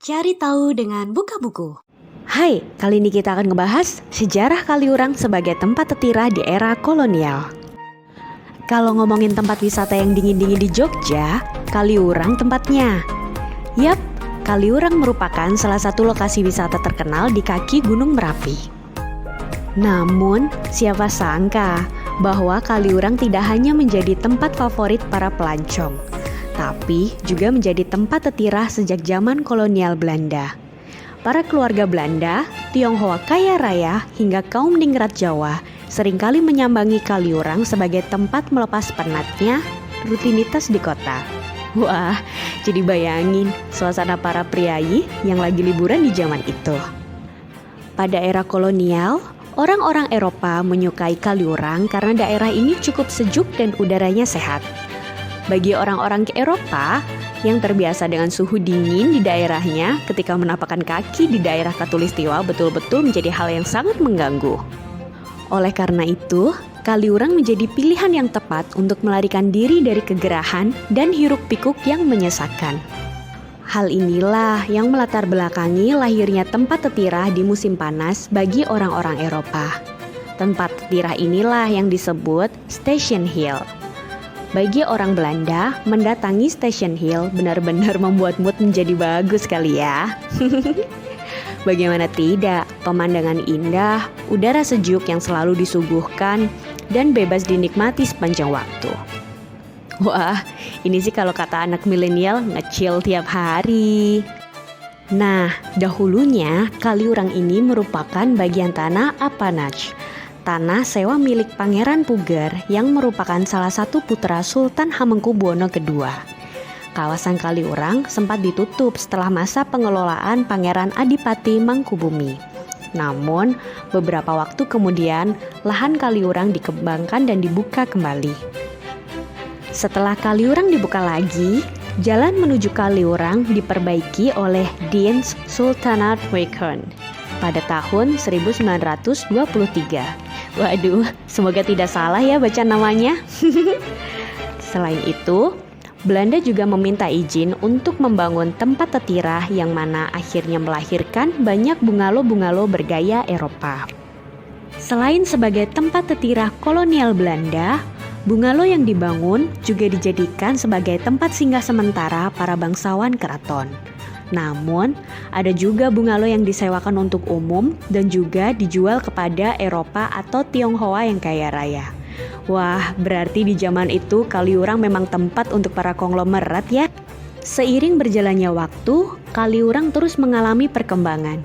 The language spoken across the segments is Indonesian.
Cari tahu dengan buka buku. Hai, kali ini kita akan ngebahas sejarah Kaliurang sebagai tempat tetirah di era kolonial. Kalau ngomongin tempat wisata yang dingin-dingin di Jogja, Kaliurang tempatnya. Yap, Kaliurang merupakan salah satu lokasi wisata terkenal di kaki Gunung Merapi. Namun, siapa sangka bahwa Kaliurang tidak hanya menjadi tempat favorit para pelancong, tapi juga menjadi tempat tetirah sejak zaman kolonial Belanda. Para keluarga Belanda, Tionghoa kaya raya, hingga kaum ningrat Jawa seringkali menyambangi Kaliurang sebagai tempat melepas penatnya rutinitas di kota. Wah, jadi bayangin suasana para priayi yang lagi liburan di zaman itu. Pada era kolonial, orang-orang Eropa menyukai Kaliurang karena daerah ini cukup sejuk dan udaranya sehat. Bagi orang-orang ke Eropa yang terbiasa dengan suhu dingin di daerahnya, ketika menapakkan kaki di daerah Khatulistiwa betul-betul menjadi hal yang sangat mengganggu. Oleh karena itu, Kaliurang menjadi pilihan yang tepat untuk melarikan diri dari kegerahan dan hiruk-pikuk yang menyesakan. Hal inilah yang melatar belakangi lahirnya tempat tetirah di musim panas bagi orang-orang Eropa. Tempat tetirah inilah yang disebut Station Hill. Bagi orang Belanda, mendatangi Station Hill benar-benar membuat mood menjadi bagus kali ya. Bagaimana tidak, pemandangan indah, udara sejuk yang selalu disuguhkan, dan bebas dinikmati sepanjang waktu. Wah, ini sih kalau kata anak milenial nge-chill tiap hari. Nah, dahulunya Kaliurang ini merupakan bagian tanah Apanage, tanah sewa milik Pangeran Puger yang merupakan salah satu putra Sultan Hamengkubuwono II. Kawasan Kaliurang sempat ditutup setelah masa pengelolaan Pangeran Adipati Mangkubumi. Namun, beberapa waktu kemudian, lahan Kaliurang dikembangkan dan dibuka kembali. Setelah Kaliurang dibuka lagi, jalan menuju Kaliurang diperbaiki oleh Dienst Sultanat Wakern pada tahun 1923. Waduh, semoga tidak salah ya baca namanya. Selain itu, Belanda juga meminta izin untuk membangun tempat tetirah yang mana akhirnya melahirkan banyak bungalow-bungalow bergaya Eropa. Selain sebagai tempat tetirah kolonial Belanda, bungalow yang dibangun juga dijadikan sebagai tempat singgah sementara para bangsawan keraton. Namun, ada juga bungalow yang disewakan untuk umum dan juga dijual kepada Eropa atau Tionghoa yang kaya raya. Wah, berarti di zaman itu Kaliurang memang tempat untuk para konglomerat ya. Seiring berjalannya waktu, Kaliurang terus mengalami perkembangan.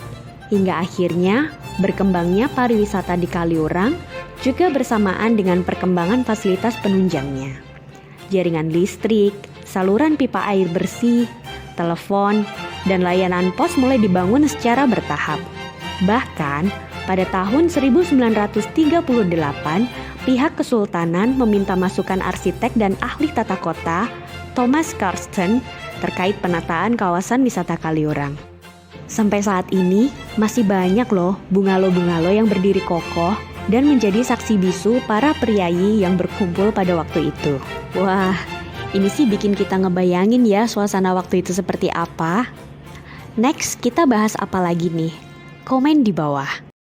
Hingga akhirnya berkembangnya pariwisata di Kaliurang juga bersamaan dengan perkembangan fasilitas penunjangnya. Jaringan listrik, saluran pipa air bersih, telepon, dan layanan pos mulai dibangun secara bertahap. Bahkan, pada tahun 1938, pihak kesultanan meminta masukan arsitek dan ahli tata kota Thomas Karsten terkait penataan kawasan wisata Kaliurang. Sampai saat ini, masih banyak loh bungalow-bungalow yang berdiri kokoh dan menjadi saksi bisu para priayi yang berkumpul pada waktu itu. Wah, ini sih bikin kita ngebayangin ya suasana waktu itu seperti apa. Next, kita bahas apa lagi nih? Komen di bawah.